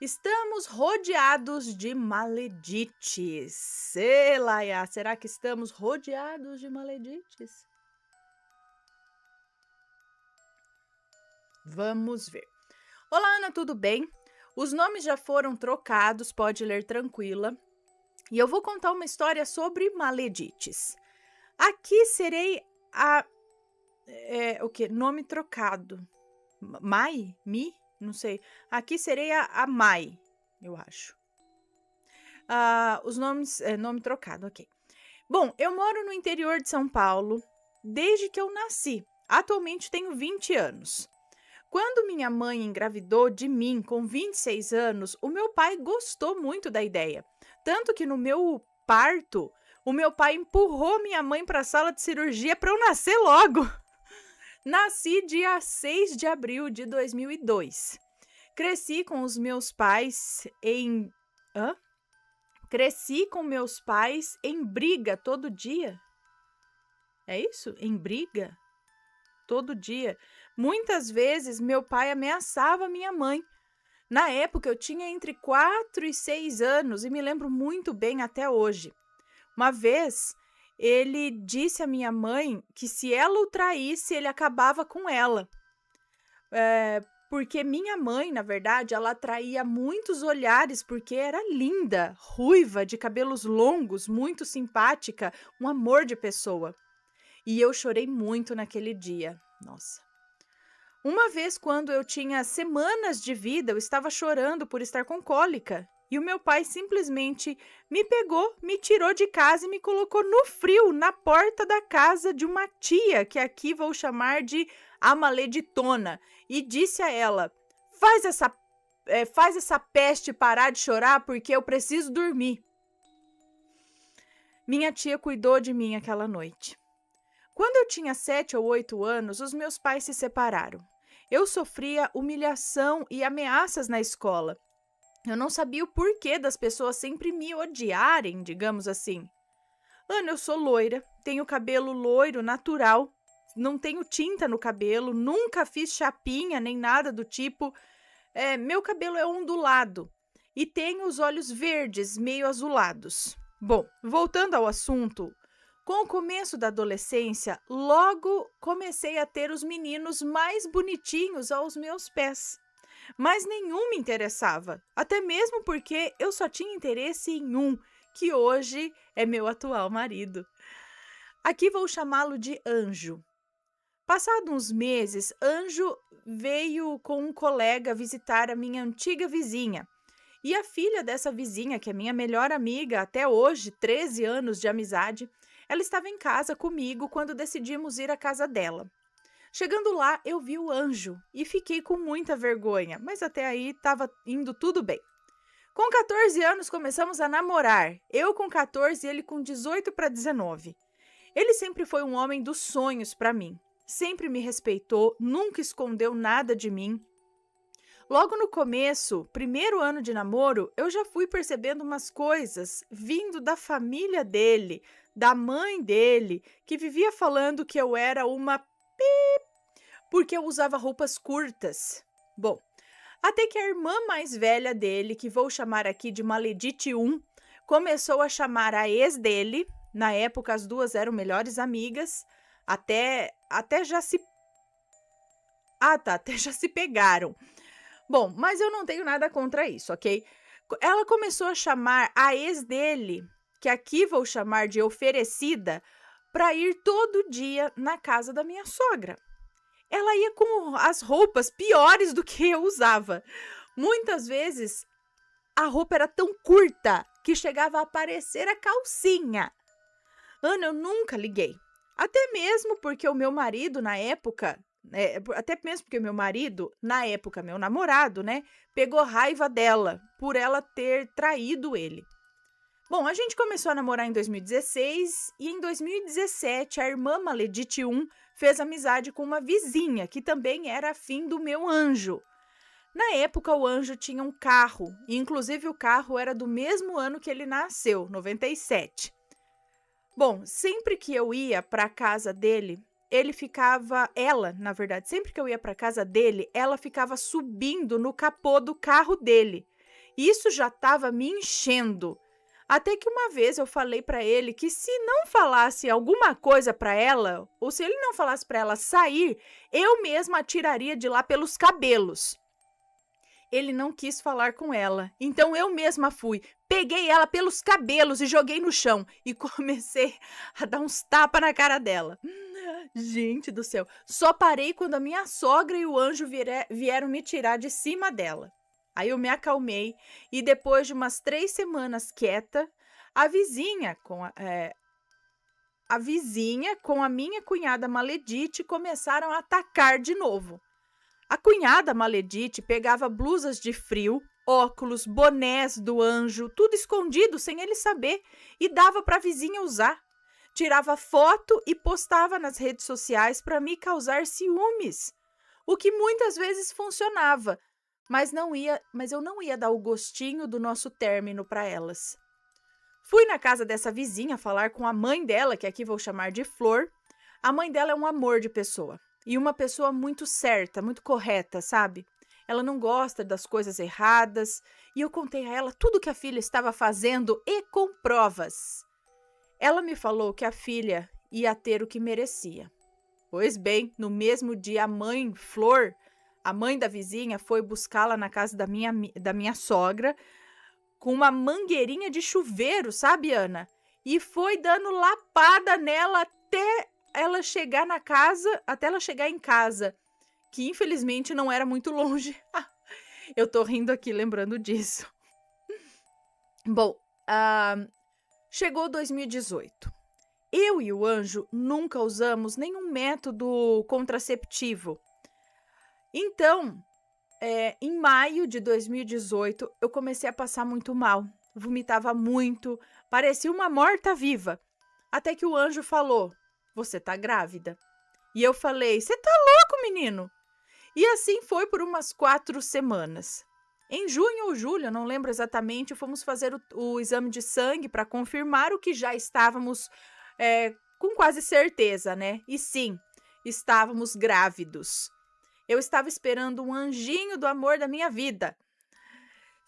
Estamos rodeados de maledites. Sei lá, será que estamos rodeados de maledites? Vamos ver. Olá, Ana, tudo bem? Os nomes já foram trocados, pode ler tranquila. E eu vou contar uma história sobre maledites. Aqui serei a. O quê? Nome trocado. Mai? Mi? Não sei. Aqui serei a Mai, eu acho. Os nomes. Nome trocado, ok. Bom, eu moro no interior de São Paulo desde que eu nasci. Atualmente tenho 20 anos. Quando minha mãe engravidou de mim com 26 anos, o meu pai gostou muito da ideia. Tanto que no meu parto, o meu pai empurrou minha mãe para a sala de cirurgia para eu nascer logo. Nasci dia 6 de abril de 2002. Cresci com os meus pais em. Hã? Cresci com meus pais em briga todo dia. É isso? Em briga? Todo dia. Muitas vezes meu pai ameaçava minha mãe. Na época eu tinha entre 4 e 6 anos e me lembro muito bem até hoje. Uma vez ele disse à minha mãe que se ela o traísse, ele acabava com ela. Porque minha mãe, na verdade, ela atraía muitos olhares porque era linda, ruiva, de cabelos longos, muito simpática, um amor de pessoa. E eu chorei muito naquele dia. Nossa. Uma vez, quando eu tinha semanas de vida, eu estava chorando por estar com cólica. E o meu pai simplesmente me pegou, me tirou de casa e me colocou no frio, na porta da casa de uma tia, que aqui vou chamar de a maleditona, e disse a ela: faz essa peste parar de chorar porque eu preciso dormir. Minha tia cuidou de mim aquela noite. Quando eu tinha 7 ou 8 anos, os meus pais se separaram. Eu sofria humilhação e ameaças na escola. Eu não sabia o porquê das pessoas sempre me odiarem, digamos assim. Ana, eu sou loira, tenho cabelo loiro natural, não tenho tinta no cabelo, nunca fiz chapinha nem nada do tipo. Meu cabelo é ondulado e tenho os olhos verdes, meio azulados. Bom, voltando ao assunto, com o começo da adolescência, logo comecei a ter os meninos mais bonitinhos aos meus pés. Mas nenhum me interessava, até mesmo porque eu só tinha interesse em um, que hoje é meu atual marido. Aqui vou chamá-lo de Anjo. Passados uns meses, Anjo veio com um colega visitar a minha antiga vizinha. E a filha dessa vizinha, que é minha melhor amiga até hoje, 13 anos de amizade, ela estava em casa comigo quando decidimos ir à casa dela. Chegando lá, eu vi o Anjo e fiquei com muita vergonha, mas até aí estava indo tudo bem. Com 14 anos começamos a namorar, eu com 14 e ele com 18 para 19. Ele sempre foi um homem dos sonhos para mim, sempre me respeitou, nunca escondeu nada de mim. Logo no começo, primeiro ano de namoro, eu já fui percebendo umas coisas vindo da família dele, da mãe dele, que vivia falando que eu era uma porque eu usava roupas curtas. Bom, até que a irmã mais velha dele, que vou chamar aqui de Maledite 1, começou a chamar a ex dele. Na época, as duas eram melhores amigas. Até já se. Até já se pegaram. Bom, mas eu não tenho nada contra isso, ok? Ela começou a chamar a ex dele, que aqui vou chamar de oferecida, para ir todo dia na casa da minha sogra. Ela ia com as roupas piores do que eu usava. Muitas vezes, a roupa era tão curta que chegava a aparecer a calcinha. Ana, eu nunca liguei. Até mesmo porque o meu marido, na época, meu namorado, né, pegou raiva dela por ela ter traído ele. Bom, a gente começou a namorar em 2016 e em 2017 a irmã Maledite 1 fez amizade com uma vizinha que também era afim do meu Anjo. Na época o Anjo tinha um carro e inclusive o carro era do mesmo ano que ele nasceu, 97. Bom, sempre que eu ia para a casa dele, sempre que eu ia para casa dele, ela ficava subindo no capô do carro dele. Isso já estava me enchendo. Até que uma vez eu falei para ele que se não falasse alguma coisa para ela, ou se ele não falasse para ela sair, eu mesma a tiraria de lá pelos cabelos. Ele não quis falar com ela, então eu mesma fui, peguei ela pelos cabelos e joguei no chão e comecei a dar uns tapas na cara dela. Gente do céu, só parei quando a minha sogra e o anjo vieram me tirar de cima dela. Aí eu me acalmei e depois de umas 3 semanas quieta, a vizinha com a minha cunhada Maledite começaram a atacar de novo. A cunhada Maledite pegava blusas de frio, óculos, bonés do anjo, tudo escondido sem ele saber e dava para a vizinha usar. Tirava foto e postava nas redes sociais para me causar ciúmes, o que muitas vezes funcionava, mas eu não ia dar o gostinho do nosso término para elas. Fui na casa dessa vizinha falar com a mãe dela, que aqui vou chamar de Flor. A mãe dela é um amor de pessoa e uma pessoa muito certa, muito correta, sabe? Ela não gosta das coisas erradas e eu contei a ela tudo que a filha estava fazendo e com provas. Ela me falou que a filha ia ter o que merecia. Pois bem, no mesmo dia, a mãe, Flor, a mãe da vizinha, foi buscá-la na casa da minha sogra com uma mangueirinha de chuveiro, sabe, Ana? E foi dando lapada nela até ela chegar em casa, que infelizmente não era muito longe. Eu tô rindo aqui lembrando disso. Bom, chegou 2018. Eu e o anjo nunca usamos nenhum método contraceptivo. Então, em maio de 2018, eu comecei a passar muito mal. Vomitava muito, parecia uma morta-viva. Até que o anjo falou, você tá grávida. E eu falei, você tá louco, menino? E assim foi por umas 4 semanas. Em junho ou julho, eu não lembro exatamente, fomos fazer o exame de sangue para confirmar o que já estávamos com quase certeza, né? E sim, estávamos grávidos. Eu estava esperando um anjinho do amor da minha vida.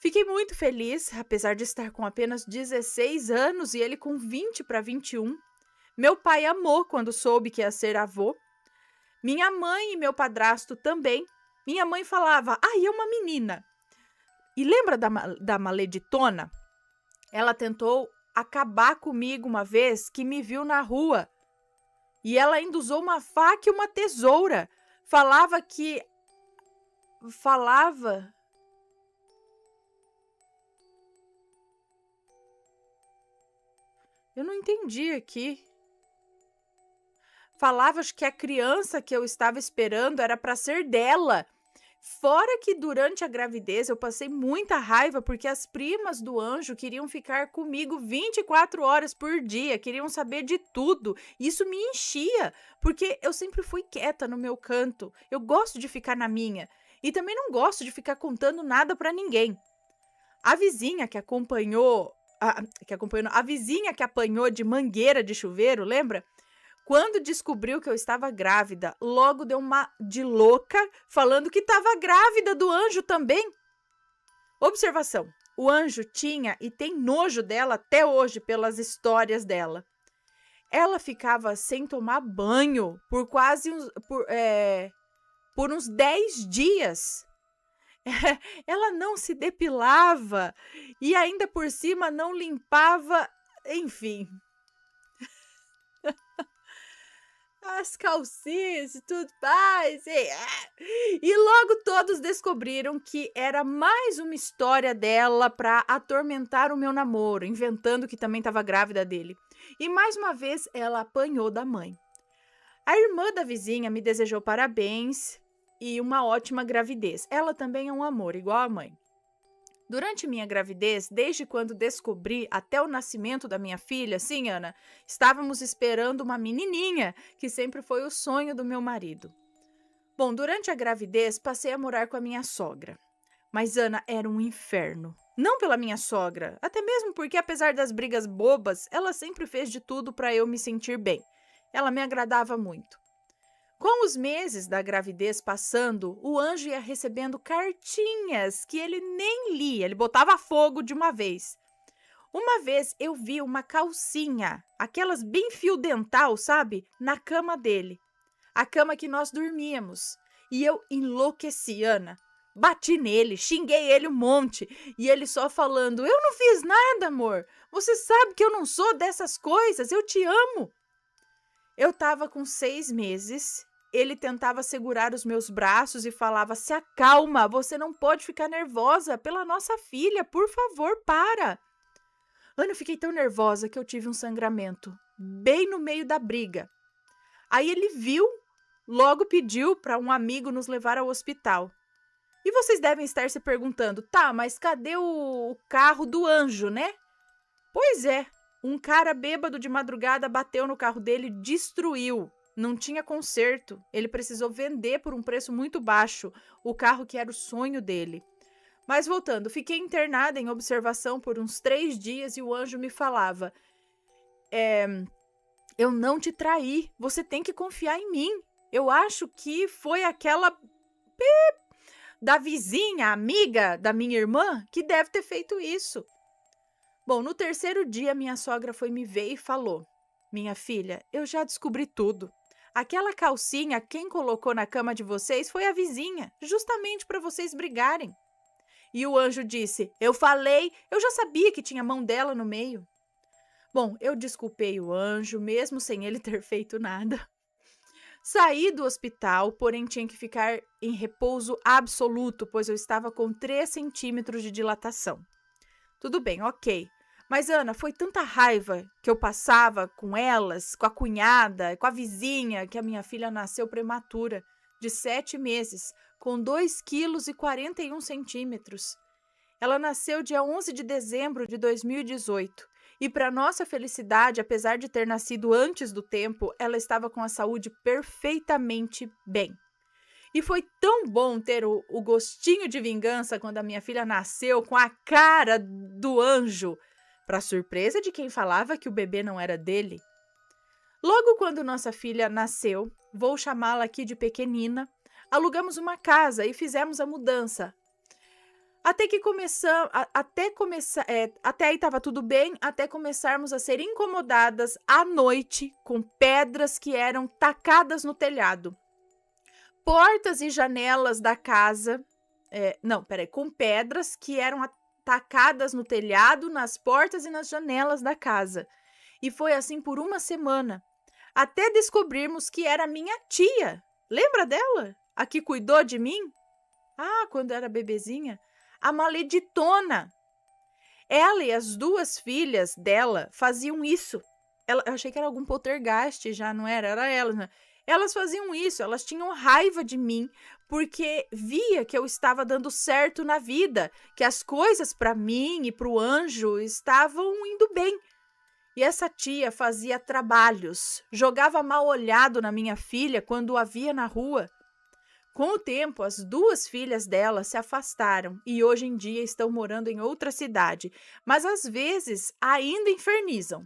Fiquei muito feliz, apesar de estar com apenas 16 anos e ele com 20 para 21. Meu pai amou quando soube que ia ser avô. Minha mãe e meu padrasto também. Minha mãe falava, é uma menina. E lembra da maleditona? Ela tentou acabar comigo uma vez que me viu na rua. E ela ainda usou uma faca e uma tesoura. Eu não entendi aqui. Falava que a criança que eu estava esperando era para ser dela. Fora que durante a gravidez eu passei muita raiva porque as primas do anjo queriam ficar comigo 24 horas por dia, queriam saber de tudo. Isso me enchia, porque eu sempre fui quieta no meu canto. Eu gosto de ficar na minha e também não gosto de ficar contando nada para ninguém. A vizinha que a vizinha que apanhou de mangueira de chuveiro, lembra? Quando descobriu que eu estava grávida, logo deu uma de louca, falando que estava grávida do anjo também. Observação, o anjo tinha e tem nojo dela até hoje pelas histórias dela. Ela ficava sem tomar banho por uns 10 dias. Ela não se depilava e ainda por cima não limpava, enfim... as calcinhas e tudo mais. E logo todos descobriram que era mais uma história dela para atormentar o meu namoro, inventando que também estava grávida dele. E mais uma vez ela apanhou da mãe. A irmã da vizinha me desejou parabéns e uma ótima gravidez. Ela também é um amor, igual a mãe. Durante minha gravidez, desde quando descobri até o nascimento da minha filha, sim, Ana, estávamos esperando uma menininha, que sempre foi o sonho do meu marido. Bom, durante a gravidez, passei a morar com a minha sogra. Mas Ana era um inferno. Não pela minha sogra, até mesmo porque, apesar das brigas bobas, ela sempre fez de tudo para eu me sentir bem. Ela me agradava muito. Com os meses da gravidez passando, o anjo ia recebendo cartinhas que ele nem lia, ele botava fogo de uma vez. Uma vez eu vi uma calcinha, aquelas bem fio dental, sabe? Na cama dele. A cama que nós dormíamos. E eu enlouqueci, Ana. Bati nele, xinguei ele um monte. E ele só falando, eu não fiz nada, amor. Você sabe que eu não sou dessas coisas, eu te amo. Eu estava com 6 meses. Ele tentava segurar os meus braços e falava, se acalma, você não pode ficar nervosa pela nossa filha, por favor, para. Ana, eu fiquei tão nervosa que eu tive um sangramento, bem no meio da briga. Aí ele viu, logo pediu para um amigo nos levar ao hospital. E vocês devem estar se perguntando, tá, mas cadê o carro do anjo, né? Pois é, um cara bêbado de madrugada bateu no carro dele e destruiu. Não tinha conserto, ele precisou vender por um preço muito baixo o carro que era o sonho dele. Mas voltando, fiquei internada em observação por uns 3 dias e o anjo me falava, eu não te traí, você tem que confiar em mim. Eu acho que foi aquela da vizinha, amiga da minha irmã, que deve ter feito isso. Bom, no 3º dia, minha sogra foi me ver e falou, minha filha, eu já descobri tudo. Aquela calcinha, quem colocou na cama de vocês foi a vizinha, justamente para vocês brigarem. E o anjo disse, eu falei, eu já sabia que tinha a mão dela no meio. Bom, eu desculpei o anjo, mesmo sem ele ter feito nada. Saí do hospital, porém tinha que ficar em repouso absoluto, pois eu estava com 3 centímetros de dilatação. Tudo bem, ok. Mas, Ana, foi tanta raiva que eu passava com elas, com a cunhada, com a vizinha, que a minha filha nasceu prematura, de 7 meses, com 2,41 kg. Ela nasceu dia 11 de dezembro de 2018. E, para nossa felicidade, apesar de ter nascido antes do tempo, ela estava com a saúde perfeitamente bem. E foi tão bom ter o gostinho de vingança quando a minha filha nasceu com a cara do anjo, para surpresa de quem falava que o bebê não era dele. Logo quando nossa filha nasceu, vou chamá-la aqui de pequenina, alugamos uma casa e fizemos a mudança. Até aí estava tudo bem, até começarmos a ser incomodadas à noite com pedras que eram tacadas no telhado. Portas e janelas da casa, com pedras que eram tacadas no telhado, nas portas e nas janelas da casa. E foi assim por uma semana, até descobrirmos que era minha tia. Lembra dela? A que cuidou de mim? Ah, quando era bebezinha. A maleditona. Ela e as 2 filhas dela faziam isso. Eu achei que era algum poltergeist, já não era? Era ela, né? Elas faziam isso, elas tinham raiva de mim, porque via que eu estava dando certo na vida, que as coisas para mim e para o anjo estavam indo bem. E essa tia fazia trabalhos, jogava mal olhado na minha filha quando a via na rua. Com o tempo, as 2 filhas dela se afastaram e hoje em dia estão morando em outra cidade, mas às vezes ainda infernizam.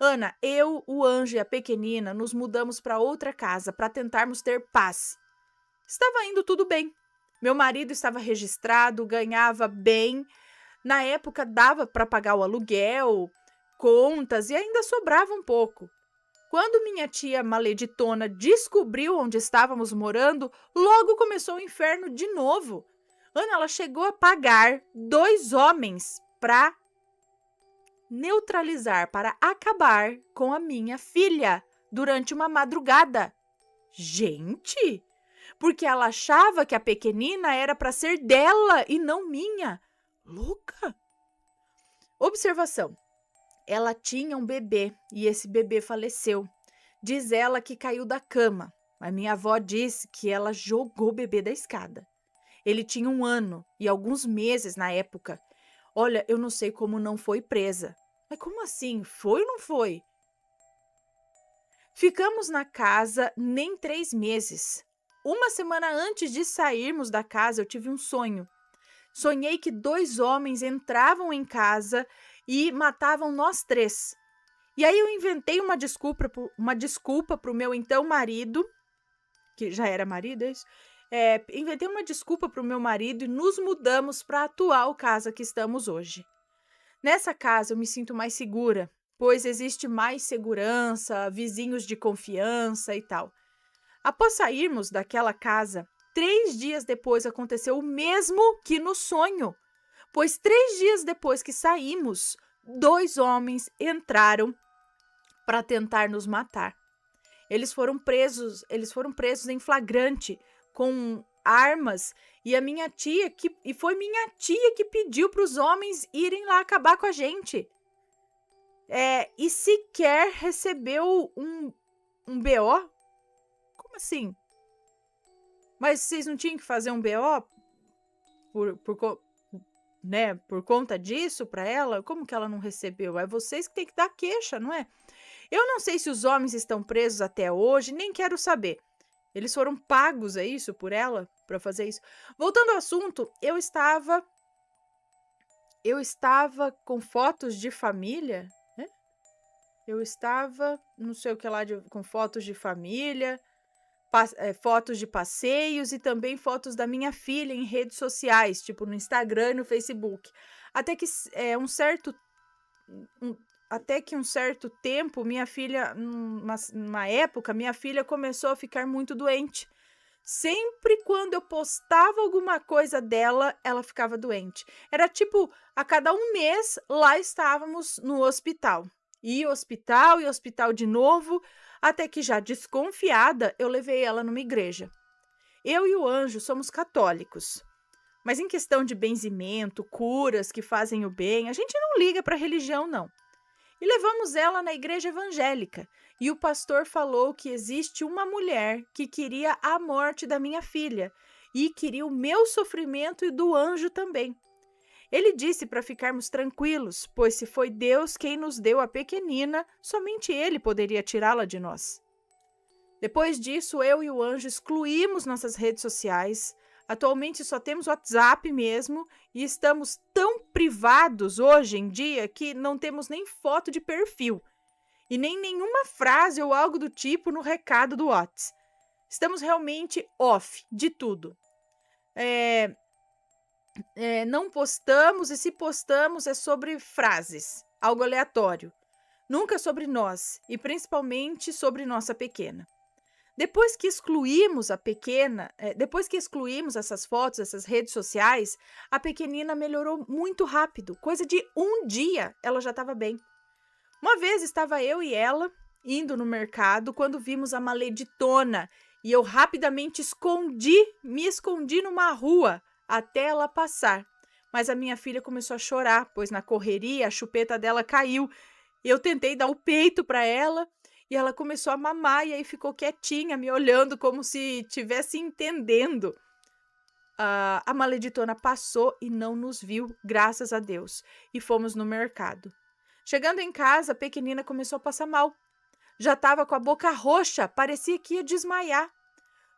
Ana, eu, o anjo e a pequenina nos mudamos para outra casa para tentarmos ter paz. Estava indo tudo bem. Meu marido estava registrado, ganhava bem. Na época dava para pagar o aluguel, contas e ainda sobrava um pouco. Quando minha tia maleditona descobriu onde estávamos morando, logo começou o inferno de novo. Ana, ela chegou a pagar 2 homens para neutralizar, para acabar com a minha filha durante uma madrugada. Gente, porque ela achava que a pequenina era para ser dela e não minha. Louca! Observação. Ela tinha um bebê e esse bebê faleceu. Diz ela que caiu da cama. A minha avó disse que ela jogou o bebê da escada. Ele tinha 1 ano e alguns meses na época. Olha, eu não sei como não foi presa. Mas como assim? Foi ou não foi? Ficamos na casa nem 3 meses. Uma semana antes de sairmos da casa, eu tive um sonho. Sonhei que 2 homens entravam em casa e matavam nós 3. E aí eu inventei uma desculpa para o meu então marido que já era marido, é isso? Inventei uma desculpa para o meu marido e nos mudamos para a atual casa que estamos hoje. Nessa casa eu me sinto mais segura, pois existe mais segurança, vizinhos de confiança e tal. Após sairmos daquela casa, 3 dias depois aconteceu o mesmo que no sonho, pois 3 dias depois que saímos, 2 homens entraram para tentar nos matar. Eles foram presos em flagrante com armas e foi minha tia que pediu para os homens irem lá acabar com a gente. E sequer recebeu um BO? Como assim? Mas vocês não tinham que fazer um BO por conta disso para ela? Como que ela não recebeu? É vocês que têm que dar queixa, não é? Eu não sei se os homens estão presos até hoje, nem quero saber. Eles foram pagos, é isso, por ela, para fazer isso? Voltando ao assunto, eu estava com fotos de família, né? Eu estava, não sei o que lá, com fotos de família, fotos de passeios e também fotos da minha filha em redes sociais, tipo no Instagram e no Facebook. Até que um certo tempo, minha filha, numa época, minha filha começou a ficar muito doente. Sempre quando eu postava alguma coisa dela, ela ficava doente. Era tipo, a cada um mês, lá estávamos no hospital. E hospital de novo, até que já desconfiada, eu levei ela numa igreja. Eu e o anjo somos católicos. Mas em questão de benzimento, curas que fazem o bem, a gente não liga para religião, não. E levamos ela na igreja evangélica. E o pastor falou que existe uma mulher que queria a morte da minha filha e queria o meu sofrimento e do anjo também. Ele disse para ficarmos tranquilos, pois se foi Deus quem nos deu a pequenina, somente Ele poderia tirá-la de nós. Depois disso, eu e o anjo excluímos nossas redes sociais. Atualmente só temos WhatsApp mesmo e estamos tão privados hoje em dia que não temos nem foto de perfil e nem nenhuma frase ou algo do tipo no recado do WhatsApp. Estamos realmente off de tudo. Não postamos e se postamos é sobre frases, algo aleatório. Nunca sobre nós e principalmente sobre nossa pequena. Depois que excluímos essas fotos, essas redes sociais, a pequenina melhorou muito rápido. Coisa de um dia, ela já estava bem. Uma vez estava eu e ela indo no mercado quando vimos a maleditona e eu rapidamente me escondi numa rua até ela passar. Mas a minha filha começou a chorar, pois na correria a chupeta dela caiu. Eu tentei dar o peito para ela e ela começou a mamar e aí ficou quietinha, me olhando como se estivesse entendendo. A maleditona passou e não nos viu, graças a Deus, e fomos no mercado. Chegando em casa, a pequenina começou a passar mal. Já estava com a boca roxa, parecia que ia desmaiar.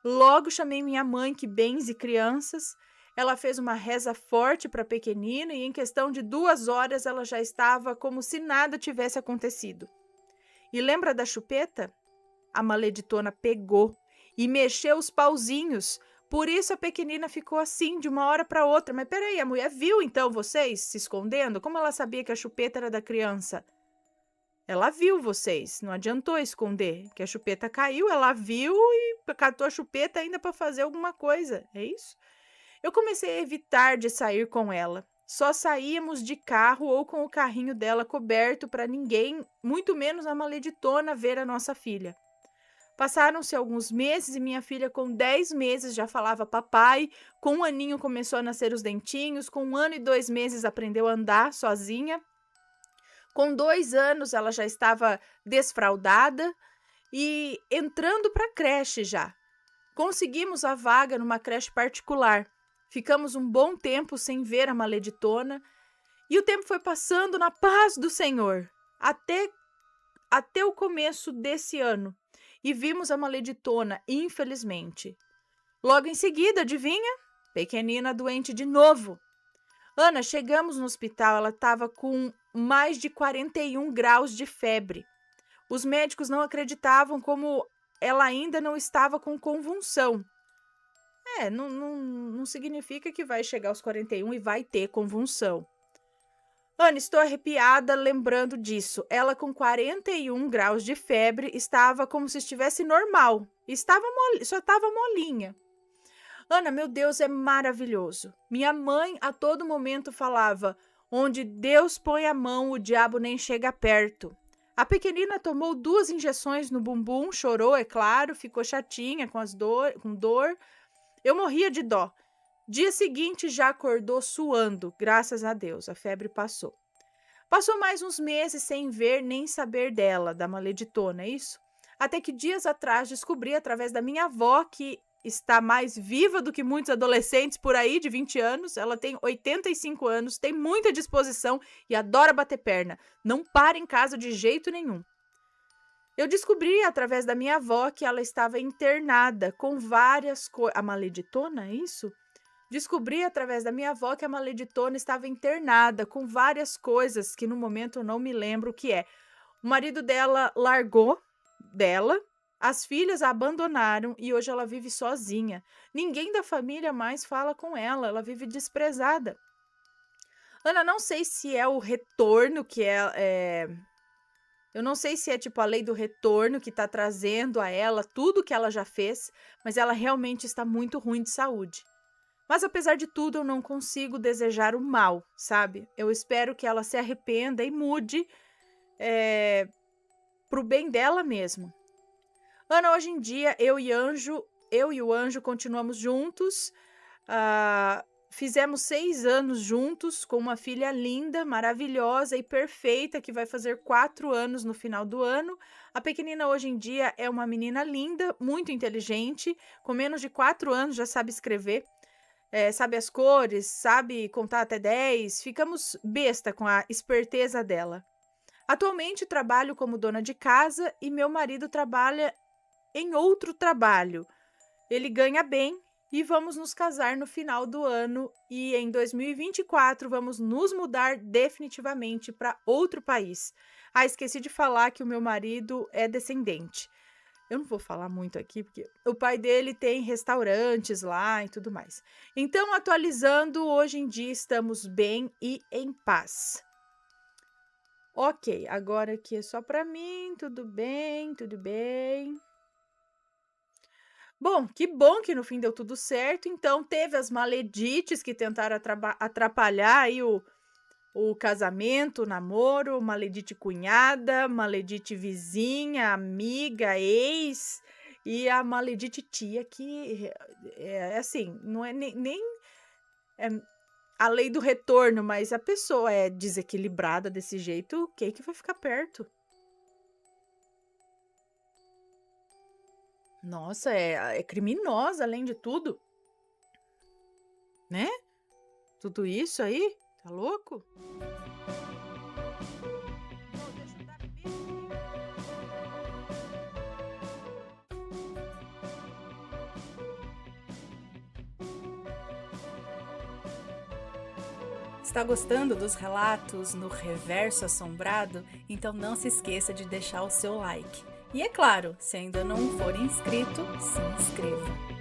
Logo chamei minha mãe, que benze crianças. Ela fez uma reza forte para a pequenina e em questão de 2 horas ela já estava como se nada tivesse acontecido. E lembra da chupeta? A maleditona pegou e mexeu os pauzinhos. Por isso a pequenina ficou assim, de uma hora para outra. Mas peraí, a mulher viu então vocês se escondendo? Como ela sabia que a chupeta era da criança? Ela viu vocês, não adiantou esconder. Que a chupeta caiu, ela viu e catou a chupeta ainda para fazer alguma coisa. É isso? Eu comecei a evitar de sair com ela. Só saíamos de carro ou com o carrinho dela coberto para ninguém, muito menos a maleditona, ver a nossa filha. Passaram-se alguns meses e minha filha, com 10 meses, já falava papai. Com 1 aninho começou a nascer os dentinhos. Com 1 ano e 2 meses aprendeu a andar sozinha. Com 2 anos ela já estava desfraldada e entrando para a creche já. Conseguimos a vaga numa creche particular. Ficamos um bom tempo sem ver a maleditona e o tempo foi passando na paz do Senhor, até o começo desse ano, e vimos a maleditona, infelizmente. Logo em seguida, adivinha? Pequenina doente de novo. Ana, chegamos no hospital, ela estava com mais de 41 graus de febre. Os médicos não acreditavam como ela ainda não estava com convulsão. Não significa que vai chegar aos 41 e vai ter convulsão. Ana, estou arrepiada lembrando disso. Ela com 41 graus de febre estava como se estivesse normal. Só estava molinha. Ana, meu Deus, é maravilhoso. Minha mãe a todo momento falava: onde Deus põe a mão, o diabo nem chega perto. A pequenina tomou 2 injeções no bumbum, chorou, é claro, ficou chatinha com dor. Eu morria de dó. Dia seguinte já acordou suando, graças a Deus, a febre passou. Passou mais uns meses sem ver nem saber dela, da maleditona, é isso? Até que dias atrás descobri através da minha avó, que está mais viva do que muitos adolescentes por aí de 20 anos. Ela tem 85 anos, tem muita disposição e adora bater perna. Não para em casa de jeito nenhum. Eu descobri através da minha avó que ela estava internada com várias coisas. A maleditona, é isso? Descobri através da minha avó que a maleditona estava internada com várias coisas que no momento eu não me lembro o que é. O marido dela largou dela, as filhas a abandonaram e hoje ela vive sozinha. Ninguém da família mais fala com ela vive desprezada. Ana, não sei se é o retorno que eu não sei se é tipo a lei do retorno que está trazendo a ela tudo que ela já fez, mas ela realmente está muito ruim de saúde. Mas apesar de tudo, eu não consigo desejar o mal, sabe? Eu espero que ela se arrependa e mude pro bem dela mesmo. Ana, hoje em dia, eu e o anjo continuamos juntos. Fizemos 6 anos juntos com uma filha linda, maravilhosa e perfeita, que vai fazer 4 anos no final do ano. A pequenina hoje em dia é uma menina linda, muito inteligente, com menos de 4 anos já sabe escrever. Sabe as cores, sabe contar até 10, ficamos besta com a esperteza dela. Atualmente trabalho como dona de casa e meu marido trabalha em outro trabalho. Ele ganha bem e vamos nos casar no final do ano e em 2024 vamos nos mudar definitivamente para outro país. Esqueci de falar que o meu marido é descendente. Eu não vou falar muito aqui, porque o pai dele tem restaurantes lá e tudo mais. Então, atualizando, hoje em dia estamos bem e em paz. Ok, agora aqui é só para mim, tudo bem, tudo bem. Bom que no fim deu tudo certo. Então, teve as maledites que tentaram atrapalhar aí o casamento, o namoro, maledite cunhada, maledite vizinha, amiga, ex e a maledite tia, que é assim, não é nem a lei do retorno, mas a pessoa é desequilibrada desse jeito, quem que vai ficar perto? Nossa, é criminosa além de tudo, né? Tudo isso aí, tá louco? Está gostando dos relatos no Reverso Assombrado? Então não se esqueça de deixar o seu like. E é claro, se ainda não for inscrito, se inscreva.